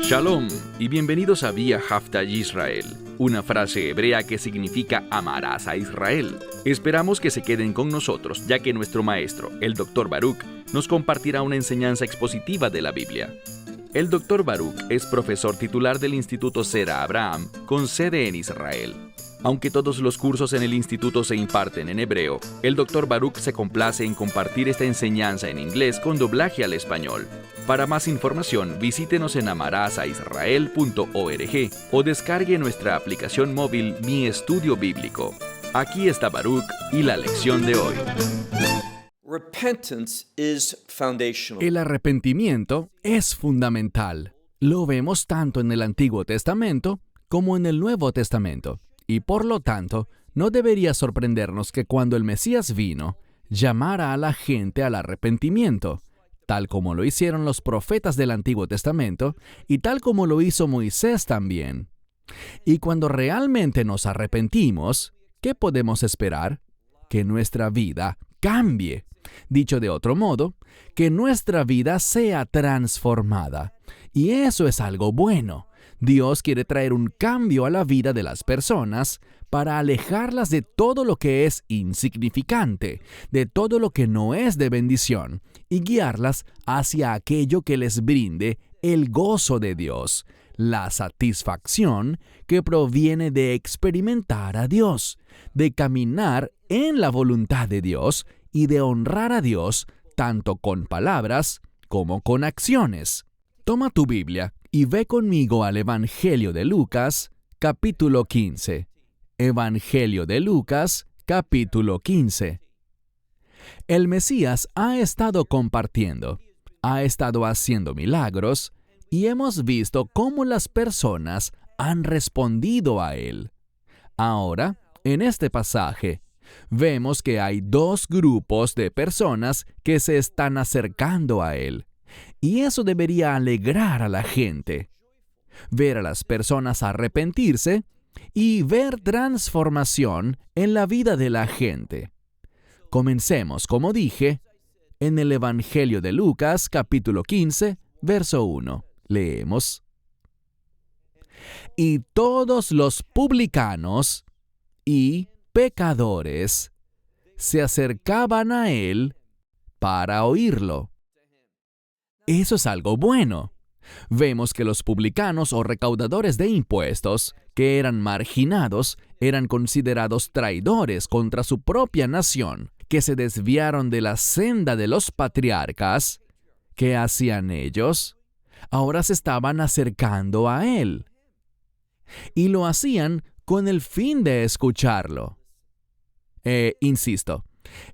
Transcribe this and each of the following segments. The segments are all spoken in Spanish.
Shalom y bienvenidos a Vía Haftaj Israel, una frase hebrea que significa amarás a Israel. Esperamos que se queden con nosotros, ya que nuestro maestro, el Dr. Baruch, nos compartirá una enseñanza expositiva de la Biblia. El Dr. Baruch es profesor titular del Instituto Zera Abraham, con sede en Israel. Aunque todos los cursos en el instituto se imparten en hebreo, el Dr. Baruch se complace en compartir esta enseñanza en inglés con doblaje al español. Para más información, visítenos en amarasaisrael.org o descargue nuestra aplicación móvil Mi Estudio Bíblico. Aquí está Baruch y la lección de hoy. El arrepentimiento es fundamental. Lo vemos tanto en el Antiguo Testamento como en el Nuevo Testamento. Y por lo tanto, no debería sorprendernos que cuando el Mesías vino, llamara a la gente al arrepentimiento, tal como lo hicieron los profetas del Antiguo Testamento y tal como lo hizo Moisés también. Y cuando realmente nos arrepentimos, ¿qué podemos esperar? Que nuestra vida cambie. Dicho de otro modo, que nuestra vida sea transformada. Y eso es algo bueno. Dios quiere traer un cambio a la vida de las personas para alejarlas de todo lo que es insignificante, de todo lo que no es de bendición, y guiarlas hacia aquello que les brinde el gozo de Dios, la satisfacción que proviene de experimentar a Dios, de caminar en la voluntad de Dios y de honrar a Dios tanto con palabras como con acciones. Toma tu Biblia y ve conmigo al Evangelio de Lucas, capítulo 15. Evangelio de Lucas, capítulo 15. El Mesías ha estado compartiendo, ha estado haciendo milagros, y hemos visto cómo las personas han respondido a Él. Ahora, en este pasaje, vemos que hay dos grupos de personas que se están acercando a Él. Y eso debería alegrar a la gente. Ver a las personas arrepentirse y ver transformación en la vida de la gente. Comencemos, como dije, en el Evangelio de Lucas, capítulo 15, verso 1. Leemos. Y todos los publicanos y pecadores se acercaban a él para oírlo. Eso es algo bueno. Vemos que los publicanos o recaudadores de impuestos, que eran marginados, eran considerados traidores contra su propia nación, que se desviaron de la senda de los patriarcas. ¿Qué hacían ellos? Ahora se estaban acercando a él. Y lo hacían con el fin de escucharlo. Insisto,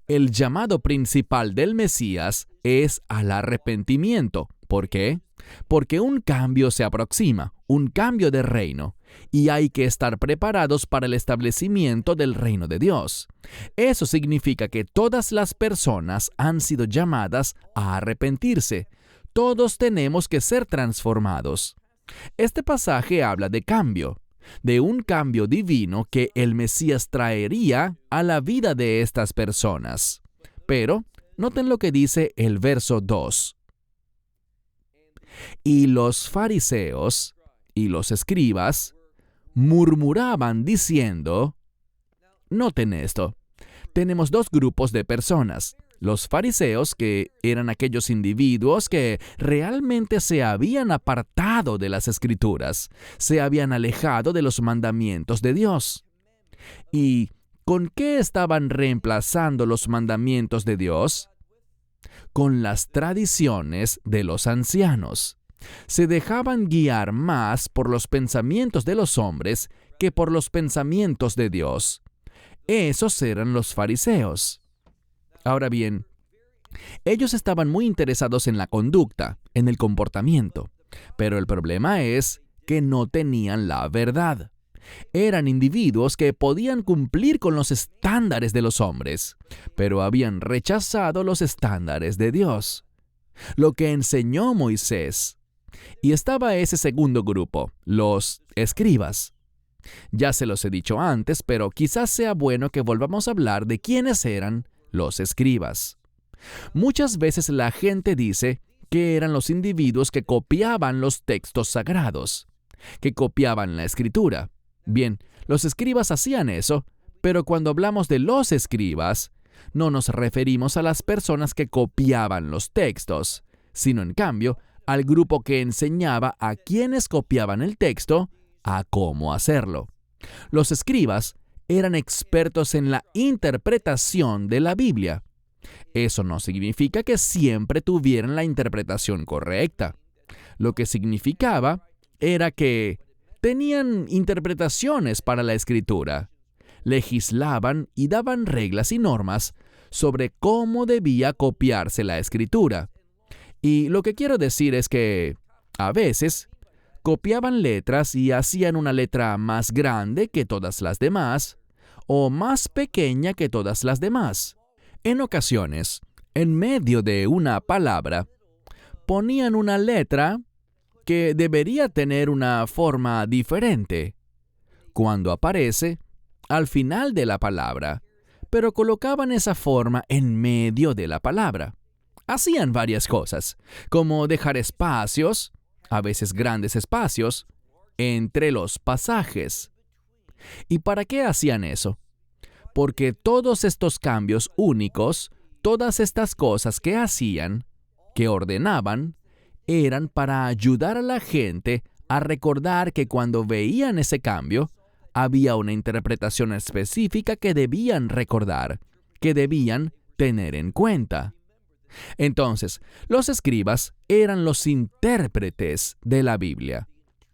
el llamado principal del Mesías es al arrepentimiento. ¿Por qué? Porque un cambio se aproxima, un cambio de reino, y hay que estar preparados para el establecimiento del reino de Dios. Eso significa que todas las personas han sido llamadas a arrepentirse. Todos tenemos que ser transformados. Este pasaje habla de cambio, de un cambio divino que el Mesías traería a la vida de estas personas. Pero noten lo que dice el verso 2. Y los fariseos y los escribas murmuraban diciendo, noten esto, tenemos dos grupos de personas. Los fariseos, que eran aquellos individuos que realmente se habían apartado de las Escrituras, se habían alejado de los mandamientos de Dios. ¿Y con qué estaban reemplazando los mandamientos de Dios? Con las tradiciones de los ancianos. Se dejaban guiar más por los pensamientos de los hombres que por los pensamientos de Dios. Esos eran los fariseos. Ahora bien, ellos estaban muy interesados en la conducta, en el comportamiento, pero el problema es que no tenían la verdad. Eran individuos que podían cumplir con los estándares de los hombres, pero habían rechazado los estándares de Dios, lo que enseñó Moisés. Y estaba ese segundo grupo, los escribas. Ya se los he dicho antes, pero quizás sea bueno que volvamos a hablar de quiénes eran los escribas. Muchas veces la gente dice que eran los individuos que copiaban los textos sagrados, que copiaban la escritura. Bien, los escribas hacían eso, pero cuando hablamos de los escribas, no nos referimos a las personas que copiaban los textos, sino en cambio al grupo que enseñaba a quienes copiaban el texto a cómo hacerlo. Los escribas eran expertos en la interpretación de la Biblia. Eso no significa que siempre tuvieran la interpretación correcta. Lo que significaba era que tenían interpretaciones para la escritura, legislaban y daban reglas y normas sobre cómo debía copiarse la escritura. Y lo que quiero decir es que, a veces, copiaban letras y hacían una letra más grande que todas las demás, o más pequeña que todas las demás. En ocasiones, en medio de una palabra, ponían una letra que debería tener una forma diferente cuando aparece al final de la palabra, pero colocaban esa forma en medio de la palabra. Hacían varias cosas, como dejar espacios, a veces grandes espacios, entre los pasajes. ¿Y para qué hacían eso? Porque todos estos cambios únicos, todas estas cosas que hacían, que ordenaban, eran para ayudar a la gente a recordar que cuando veían ese cambio, había una interpretación específica que debían recordar, que debían tener en cuenta. Entonces, los escribas eran los intérpretes de la Biblia,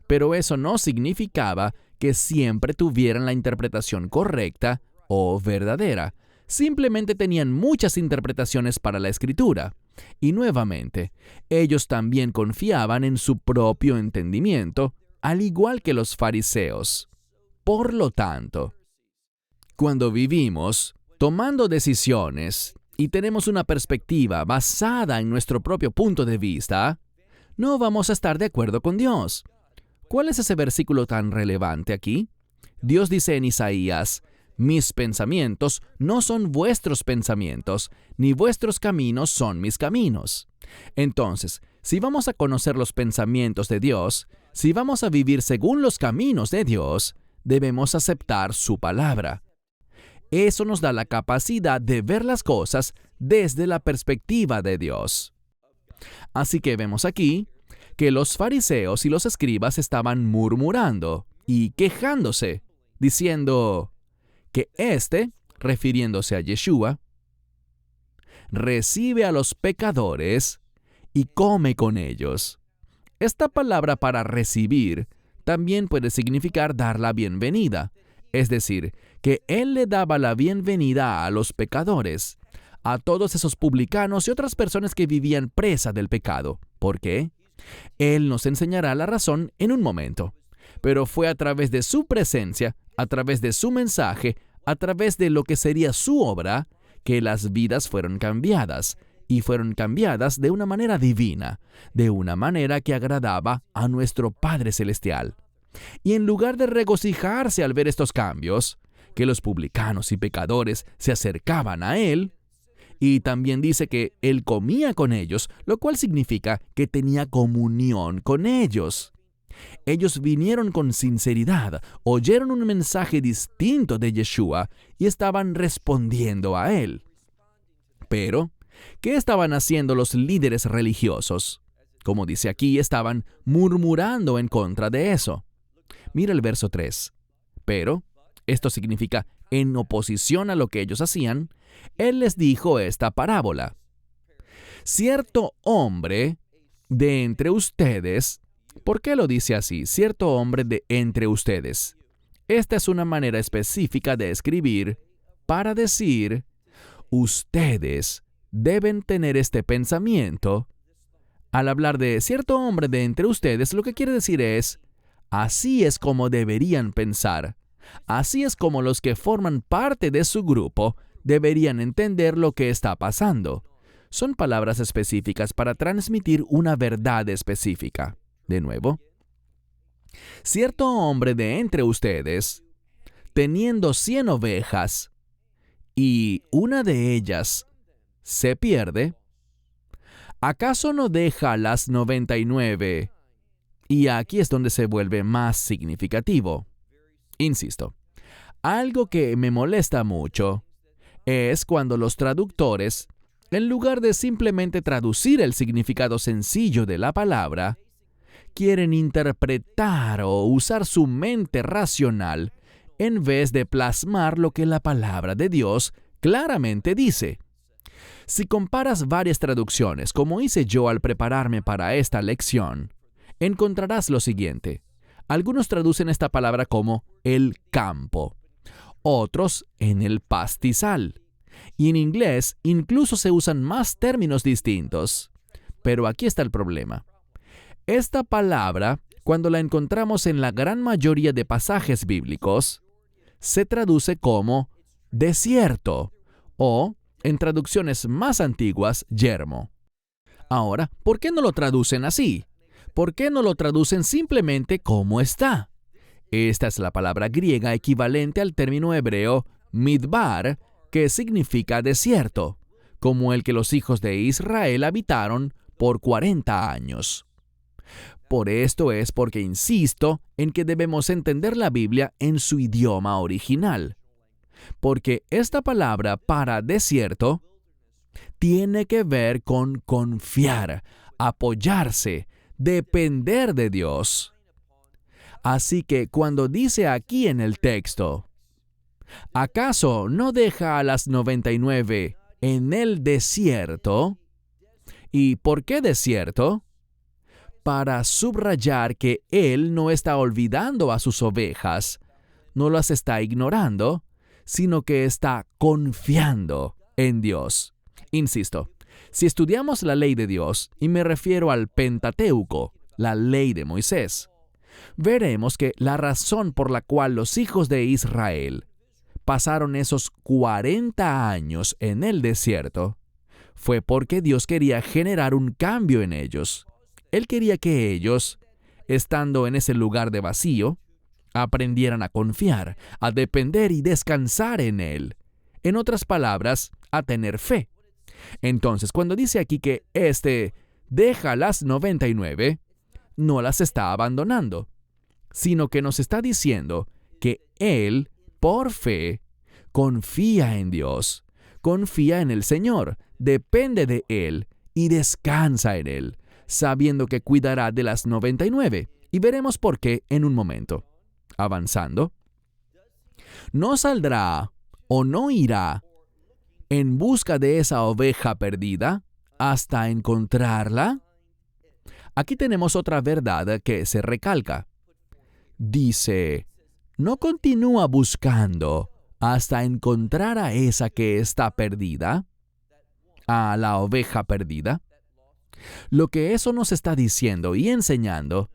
pero eso no significaba que siempre tuvieran la interpretación correcta o verdadera. Simplemente tenían muchas interpretaciones para la escritura. Y nuevamente, ellos también confiaban en su propio entendimiento, al igual que los fariseos. Por lo tanto, cuando vivimos tomando decisiones y tenemos una perspectiva basada en nuestro propio punto de vista, no vamos a estar de acuerdo con Dios. ¿Cuál es ese versículo tan relevante aquí? Dios dice en Isaías: mis pensamientos no son vuestros pensamientos, ni vuestros caminos son mis caminos. Entonces, si vamos a conocer los pensamientos de Dios, si vamos a vivir según los caminos de Dios, debemos aceptar su palabra. Eso nos da la capacidad de ver las cosas desde la perspectiva de Dios. Así que vemos aquí que los fariseos y los escribas estaban murmurando y quejándose, diciendo que refiriéndose a Yeshua, recibe a los pecadores y come con ellos. Esta palabra para recibir también puede significar dar la bienvenida, es decir, que Él le daba la bienvenida a los pecadores, a todos esos publicanos y otras personas que vivían presa del pecado. ¿Por qué? Él nos enseñará la razón en un momento, pero fue a través de su presencia, a través de su mensaje, a través de lo que sería su obra, que las vidas fueron cambiadas, y fueron cambiadas de una manera divina, de una manera que agradaba a nuestro Padre Celestial. Y en lugar de regocijarse al ver estos cambios, que los publicanos y pecadores se acercaban a Él, y también dice que Él comía con ellos, lo cual significa que tenía comunión con ellos. Ellos vinieron con sinceridad, oyeron un mensaje distinto de Yeshua y estaban respondiendo a Él. Pero, ¿qué estaban haciendo los líderes religiosos? Como dice aquí, estaban murmurando en contra de eso. Mira el verso 3. Pero, esto significa en oposición a lo que ellos hacían, Él les dijo esta parábola. Cierto hombre de entre ustedes. ¿Por qué lo dice así? Cierto hombre de entre ustedes. Esta es una manera específica de escribir para decir, ustedes deben tener este pensamiento. Al hablar de cierto hombre de entre ustedes, lo que quiere decir es, así es como deberían pensar. Así es como los que forman parte de su grupo deberían entender lo que está pasando. Son palabras específicas para transmitir una verdad específica. De nuevo, cierto hombre de entre ustedes, teniendo 100 ovejas, y una de ellas se pierde, ¿Acaso no deja las 99? Y aquí es donde se vuelve más significativo. Insisto, algo que me molesta mucho es cuando los traductores, en lugar de simplemente traducir el significado sencillo de la palabra, quieren interpretar o usar su mente racional en vez de plasmar lo que la palabra de Dios claramente dice. Si comparas varias traducciones, como hice yo al prepararme para esta lección, encontrarás lo siguiente. Algunos traducen esta palabra como el campo, otros en el pastizal. Y en inglés incluso se usan más términos distintos. Pero aquí está el problema. Esta palabra, cuando la encontramos en la gran mayoría de pasajes bíblicos, se traduce como desierto o, en traducciones más antiguas, yermo. Ahora, ¿por qué no lo traducen así? ¿Por qué no lo traducen simplemente como está? Esta es la palabra griega equivalente al término hebreo midbar, que significa desierto, como el que los hijos de Israel habitaron por 40 años. Por esto es porque insisto en que debemos entender la Biblia en su idioma original. Porque esta palabra para desierto tiene que ver con confiar, apoyarse, depender de Dios. Así que cuando dice aquí en el texto, ¿acaso no deja a las 99 en el desierto? ¿Y por qué desierto? Para subrayar que Él no está olvidando a sus ovejas, no las está ignorando, sino que está confiando en Dios. Insisto, si estudiamos la ley de Dios, y me refiero al Pentateuco, la ley de Moisés, veremos que la razón por la cual los hijos de Israel pasaron esos 40 años en el desierto fue porque Dios quería generar un cambio en ellos. Él quería que ellos, estando en ese lugar de vacío, aprendieran a confiar, a depender y descansar en Él. En otras palabras, a tener fe. Entonces, cuando dice aquí que deja las 99, no las está abandonando, sino que nos está diciendo que Él, por fe, confía en Dios, confía en el Señor, depende de Él y descansa en Él, sabiendo que cuidará de las 99. Y veremos por qué en un momento. Avanzando, ¿no saldrá o no irá en busca de esa oveja perdida hasta encontrarla? Aquí tenemos otra verdad que se recalca. Dice, ¿no continúa buscando hasta encontrar a esa que está perdida? ¿A la oveja perdida? Lo que eso nos está diciendo y enseñando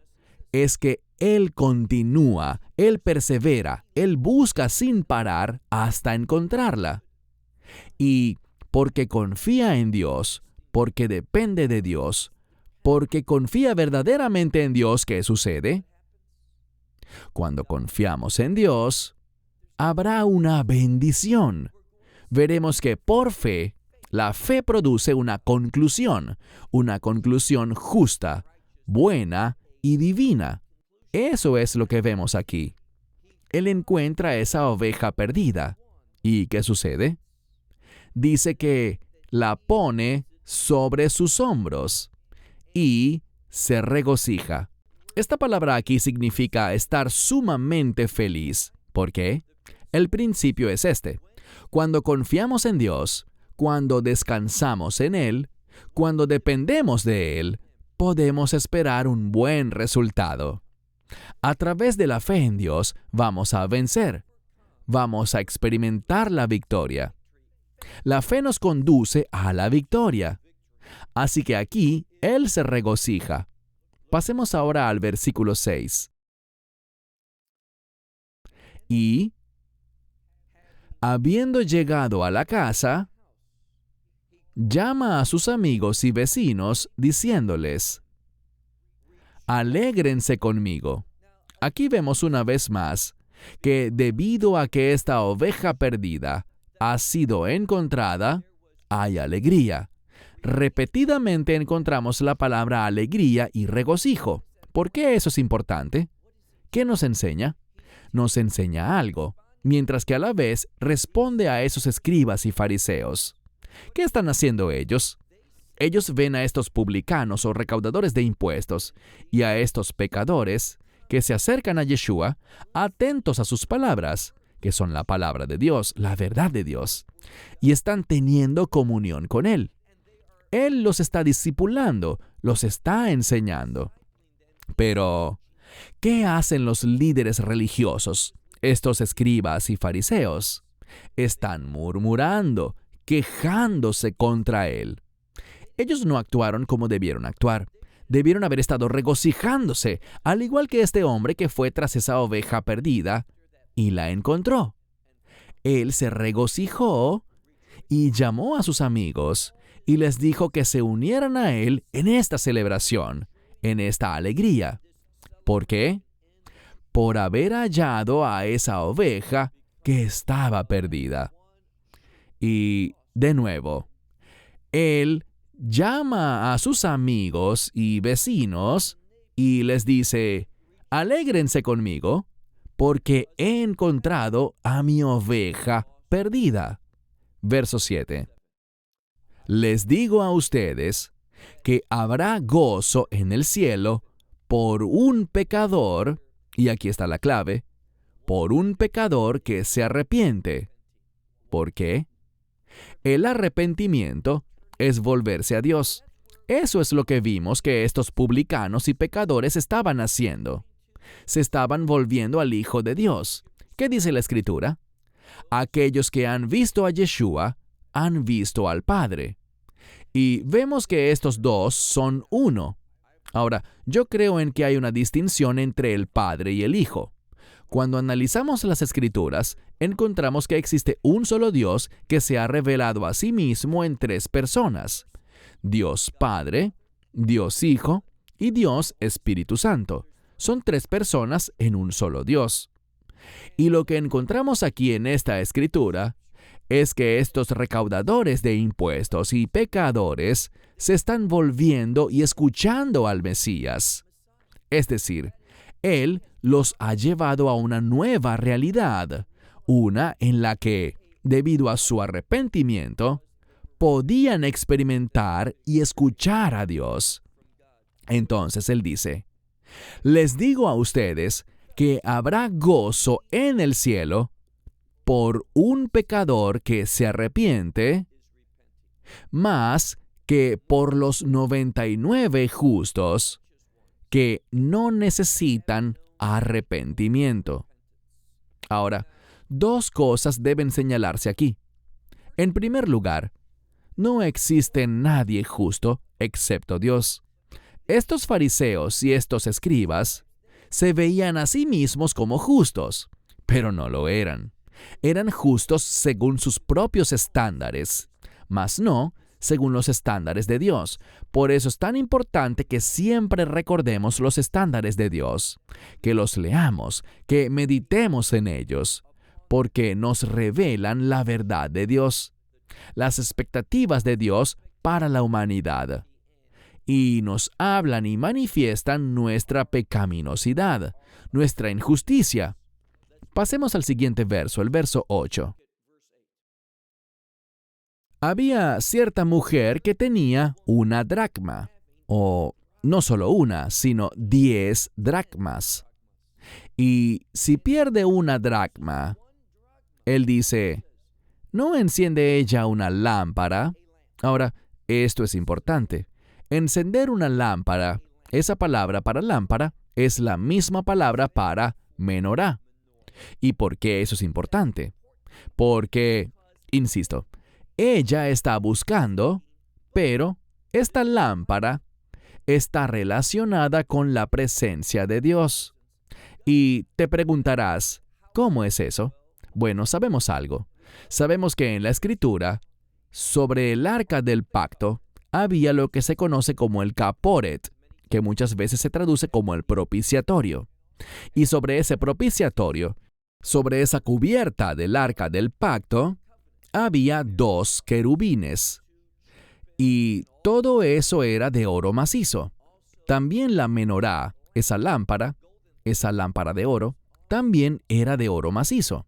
es que Él continúa, Él persevera, Él busca sin parar hasta encontrarla. Y porque confía en Dios, porque depende de Dios, porque confía verdaderamente en Dios, ¿qué sucede? Cuando confiamos en Dios, habrá una bendición. Veremos que por fe, la fe produce una conclusión justa, buena y divina. Eso es lo que vemos aquí. Él encuentra esa oveja perdida. ¿Y qué sucede? Dice que la pone sobre sus hombros y se regocija. Esta palabra aquí significa estar sumamente feliz. ¿Por qué? El principio es este. Cuando confiamos en Dios, cuando descansamos en Él, cuando dependemos de Él, podemos esperar un buen resultado. A través de la fe en Dios vamos a vencer. Vamos a experimentar la victoria. La fe nos conduce a la victoria. Así que aquí Él se regocija. Pasemos ahora al versículo 6. Y, habiendo llegado a la casa, llama a sus amigos y vecinos, diciéndoles, alégrense conmigo. Aquí vemos una vez más que debido a que esta oveja perdida ha sido encontrada, hay alegría. repetidamente encontramos la palabra alegría y regocijo. ¿Por qué eso es importante? ¿Qué nos enseña? Nos enseña algo, mientras que a la vez responde a esos escribas y fariseos. ¿Qué están haciendo ellos? Ellos ven a estos publicanos o recaudadores de impuestos y a estos pecadores que se acercan a Yeshua, atentos a sus palabras, que son la palabra de Dios, la verdad de Dios, y están teniendo comunión con Él. Él los está discipulando, los está enseñando. Pero, ¿qué hacen los líderes religiosos, estos escribas y fariseos? Están murmurando, quejándose contra Él. Ellos no actuaron como debieron actuar. Debieron haber estado regocijándose, al igual que este hombre que fue tras esa oveja perdida y la encontró. Él se regocijó y llamó a sus amigos y les dijo que se unieran a él en esta celebración, en esta alegría. ¿Por qué? Por haber hallado a esa oveja que estaba perdida. Y, de nuevo, él llama a sus amigos y vecinos y les dice: «Alégrense conmigo, porque he encontrado a mi oveja perdida». Verso 7. Les digo a ustedes que habrá gozo en el cielo por un pecador, y aquí está la clave, por un pecador que se arrepiente. ¿Por qué? El arrepentimiento es volverse a Dios. Eso es lo que vimos que estos publicanos y pecadores estaban haciendo. Se estaban volviendo al Hijo de Dios. ¿Qué dice la Escritura? Aquellos que han visto a Yeshua han visto al Padre. Y vemos que estos dos son uno. Ahora, yo creo en que hay una distinción entre el Padre y el Hijo. Cuando analizamos las Escrituras, encontramos que existe un solo Dios que se ha revelado a sí mismo en tres personas: Dios Padre, Dios Hijo y Dios Espíritu Santo. Son tres personas en un solo Dios. Y lo que encontramos aquí en esta Escritura es que estos recaudadores de impuestos y pecadores se están volviendo y escuchando al Mesías. Es decir, Él los ha llevado a una nueva realidad, una en la que, debido a su arrepentimiento, podían experimentar y escuchar a Dios. Entonces Él dice: les digo a ustedes que habrá gozo en el cielo por un pecador que se arrepiente, más que por los 99 justos que no necesitan arrepentimiento. Ahora, dos cosas deben señalarse aquí. En primer lugar, no existe nadie justo excepto Dios. Estos fariseos y estos escribas se veían a sí mismos como justos, pero no lo eran. Eran justos según sus propios estándares, mas no según los estándares de Dios. Por eso es tan importante que siempre recordemos los estándares de Dios, que los leamos, que meditemos en ellos, porque nos revelan la verdad de Dios, las expectativas de Dios para la humanidad, y nos hablan y manifiestan nuestra pecaminosidad, nuestra injusticia. Pasemos al siguiente verso, el verso 8. Había cierta mujer que tenía una dracma, o no solo una, sino 10 dracmas. Y si pierde una dracma, él dice: ¿no enciende ella una lámpara? Ahora, esto es importante. Encender una lámpara, esa palabra para lámpara es la misma palabra para menorá. ¿Y por qué eso es importante? Porque, insisto, ella está buscando, pero esta lámpara está relacionada con la presencia de Dios. Y te preguntarás, ¿cómo es eso? Bueno, sabemos algo. Sabemos que en la Escritura, sobre el arca del pacto, había lo que se conoce como el caporet, que muchas veces se traduce como el propiciatorio. Y sobre ese propiciatorio, sobre esa cubierta del arca del pacto, había 2 querubines. Y todo eso era de oro macizo. También la menorá, esa lámpara de oro, también era de oro macizo.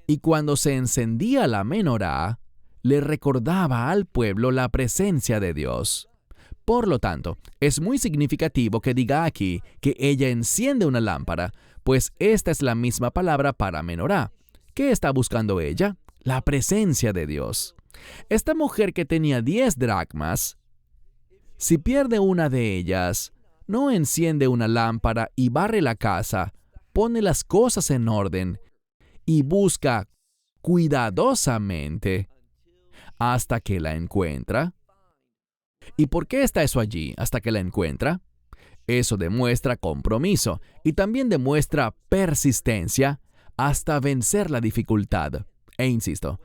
Y cuando se encendía la menorá, le recordaba al pueblo la presencia de Dios. Por lo tanto, es muy significativo que diga aquí que ella enciende una lámpara, pues esta es la misma palabra para menorá. ¿Qué está buscando ella? La presencia de Dios. Esta mujer que tenía 10 dracmas, si pierde una de ellas, no enciende una lámpara y barre la casa, pone las cosas en orden y busca cuidadosamente hasta que la encuentra. ¿Y por qué está eso allí hasta que la encuentra? Eso demuestra compromiso y también demuestra persistencia hasta vencer la dificultad. E insisto,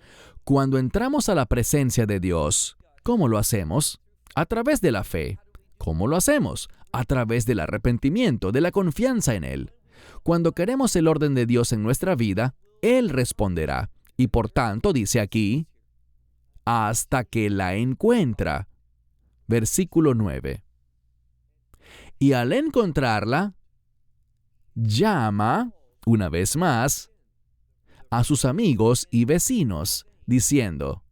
cuando entramos a la presencia de Dios, ¿cómo lo hacemos? A través de la fe. ¿Cómo lo hacemos? A través del arrepentimiento, de la confianza en Él. Cuando queremos el orden de Dios en nuestra vida, Él responderá. Y por tanto, dice aquí, hasta que la encuentra. Versículo 9. Y al encontrarla, llama, una vez más, a sus amigos y vecinos, diciendo,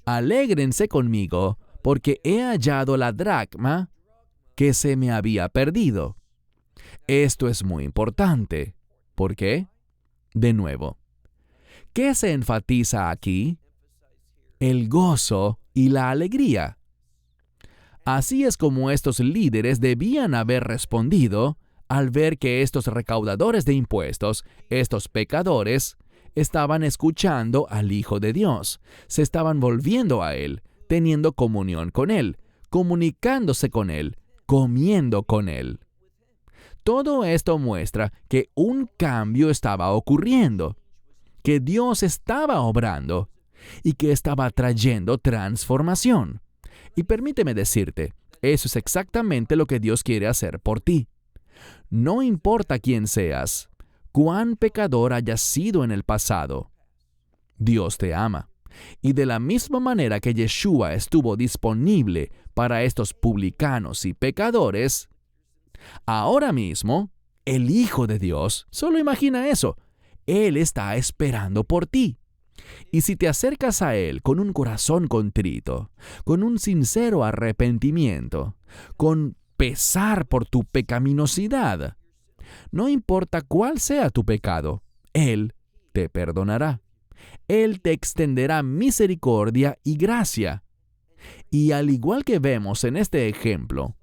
alégrense conmigo, porque he hallado la dracma que se me había perdido. Esto es muy importante. ¿Por qué? De nuevo, ¿qué se enfatiza aquí? El gozo y la alegría. Así es como estos líderes debían haber respondido al ver que estos recaudadores de impuestos, estos pecadores, estaban escuchando al Hijo de Dios, se estaban volviendo a Él, teniendo comunión con Él, comunicándose con Él, comiendo con Él. Todo esto muestra que un cambio estaba ocurriendo, que Dios estaba obrando y que estaba trayendo transformación. Y permíteme decirte, eso es exactamente lo que Dios quiere hacer por ti. No importa quién seas, cuán pecador hayas sido en el pasado, Dios te ama. Y de la misma manera que Yeshua estuvo disponible para estos publicanos y pecadores, ahora mismo, el Hijo de Dios, solo imagina eso, Él está esperando por ti. Y si te acercas a Él con un corazón contrito, con un sincero arrepentimiento, con pesar por tu pecaminosidad, no importa cuál sea tu pecado, Él te perdonará. Él te extenderá misericordia y gracia. Y al igual que vemos en este ejemplo,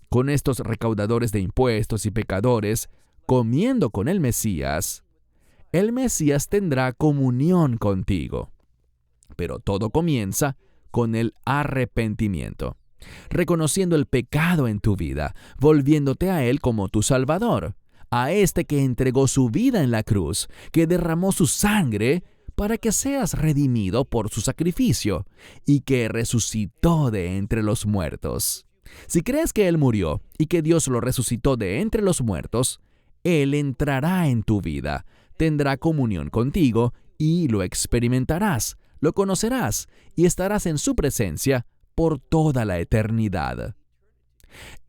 con estos recaudadores de impuestos y pecadores comiendo con el Mesías tendrá comunión contigo. Pero todo comienza con el arrepentimiento, reconociendo el pecado en tu vida, volviéndote a Él como tu Salvador, a este que entregó su vida en la cruz, que derramó su sangre para que seas redimido por su sacrificio y que resucitó de entre los muertos. Si crees que Él murió y que Dios lo resucitó de entre los muertos, Él entrará en tu vida, tendrá comunión contigo y lo experimentarás, lo conocerás y estarás en su presencia por toda la eternidad.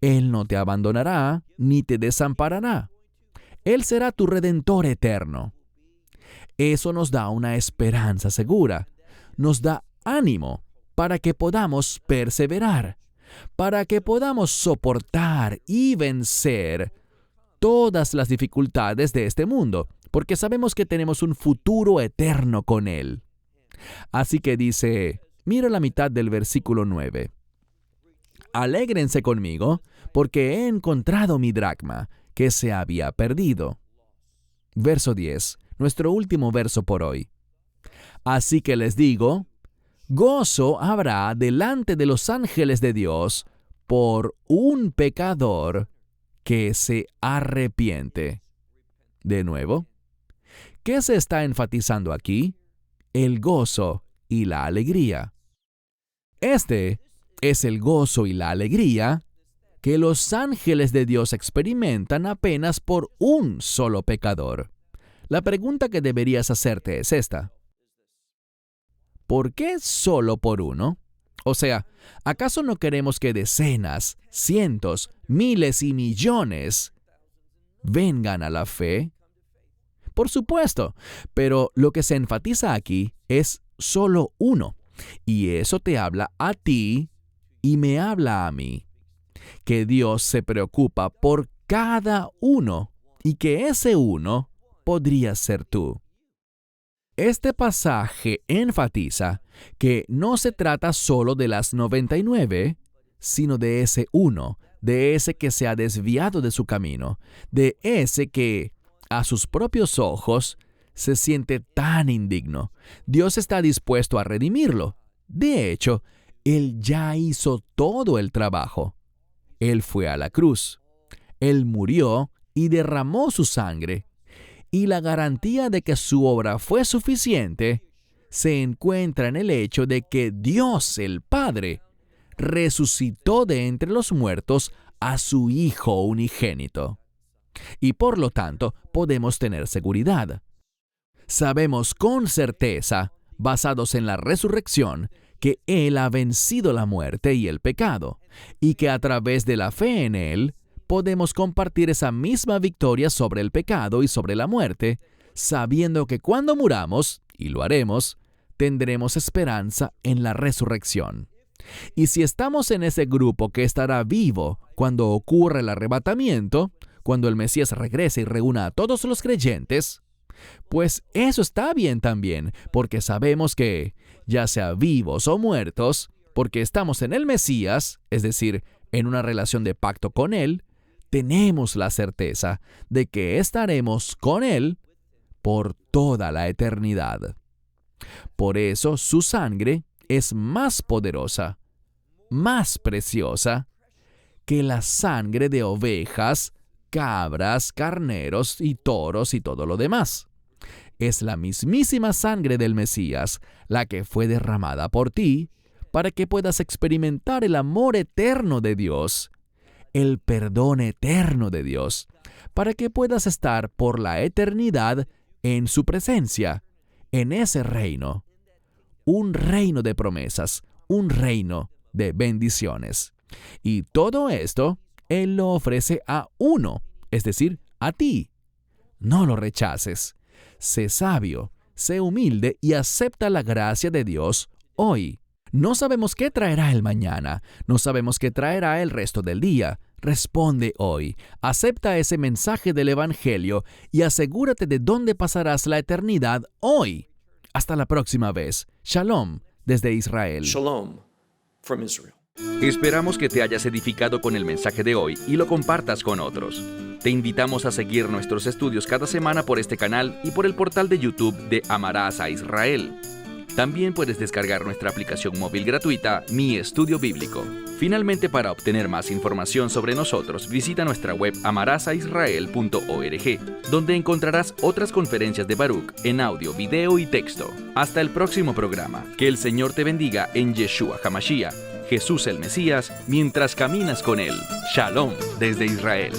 Él no te abandonará ni te desamparará. Él será tu Redentor eterno. Eso nos da una esperanza segura, nos da ánimo para que podamos perseverar, para que podamos soportar y vencer todas las dificultades de este mundo, porque sabemos que tenemos un futuro eterno con Él. Así que dice, mira la mitad del versículo 9. Alégrense conmigo, porque he encontrado mi dracma, que se había perdido. Verso 10, nuestro último verso por hoy. Así que les digo, gozo habrá delante de los ángeles de Dios por un pecador que se arrepiente. De nuevo, ¿qué se está enfatizando aquí? El gozo y la alegría. Este es el gozo y la alegría que los ángeles de Dios experimentan apenas por un solo pecador. La pregunta que deberías hacerte es esta. ¿Por qué solo por uno? O sea, ¿acaso no queremos que decenas, cientos, miles y millones vengan a la fe? Por supuesto, pero lo que se enfatiza aquí es solo uno, y eso te habla a ti y me habla a mí, que Dios se preocupa por cada uno y que ese uno podría ser tú. Este pasaje enfatiza que no se trata solo de las 99, sino de ese uno, de ese que se ha desviado de su camino, de ese que, a sus propios ojos, se siente tan indigno. Dios está dispuesto a redimirlo. De hecho, Él ya hizo todo el trabajo. Él fue a la cruz. Él murió y derramó su sangre. Y la garantía de que su obra fue suficiente se encuentra en el hecho de que Dios el Padre resucitó de entre los muertos a su Hijo unigénito. Y por lo tanto podemos tener seguridad. Sabemos con certeza, basados en la resurrección, que Él ha vencido la muerte y el pecado, y que a través de la fe en Él, podemos compartir esa misma victoria sobre el pecado y sobre la muerte, sabiendo que cuando muramos, y lo haremos, tendremos esperanza en la resurrección. Y si estamos en ese grupo que estará vivo cuando ocurra el arrebatamiento, cuando el Mesías regrese y reúna a todos los creyentes, pues eso está bien también, porque sabemos que, ya sea vivos o muertos, porque estamos en el Mesías, es decir, en una relación de pacto con Él, tenemos la certeza de que estaremos con Él por toda la eternidad. Por eso su sangre es más poderosa, más preciosa que la sangre de ovejas, cabras, carneros y toros y todo lo demás. Es la mismísima sangre del Mesías la que fue derramada por ti para que puedas experimentar el amor eterno de Dios, el perdón eterno de Dios, para que puedas estar por la eternidad en su presencia, en ese reino. Un reino de promesas, un reino de bendiciones. Y todo esto Él lo ofrece a uno, es decir, a ti. No lo rechaces. Sé sabio, sé humilde y acepta la gracia de Dios hoy. No sabemos qué traerá el mañana, no sabemos qué traerá el resto del día. Responde hoy, acepta ese mensaje del Evangelio y asegúrate de dónde pasarás la eternidad hoy. Hasta la próxima vez. Shalom desde Israel. Shalom from Israel. Esperamos que te hayas edificado con el mensaje de hoy y lo compartas con otros. Te invitamos a seguir nuestros estudios cada semana por este canal y por el portal de YouTube de Amarás a Israel. También puedes descargar nuestra aplicación móvil gratuita, Mi Estudio Bíblico. Finalmente, para obtener más información sobre nosotros, visita nuestra web amarasaisrael.org, donde encontrarás otras conferencias de Baruch en audio, video y texto. Hasta el próximo programa. Que el Señor te bendiga en Yeshua HaMashiach, Jesús el Mesías, mientras caminas con Él. Shalom desde Israel.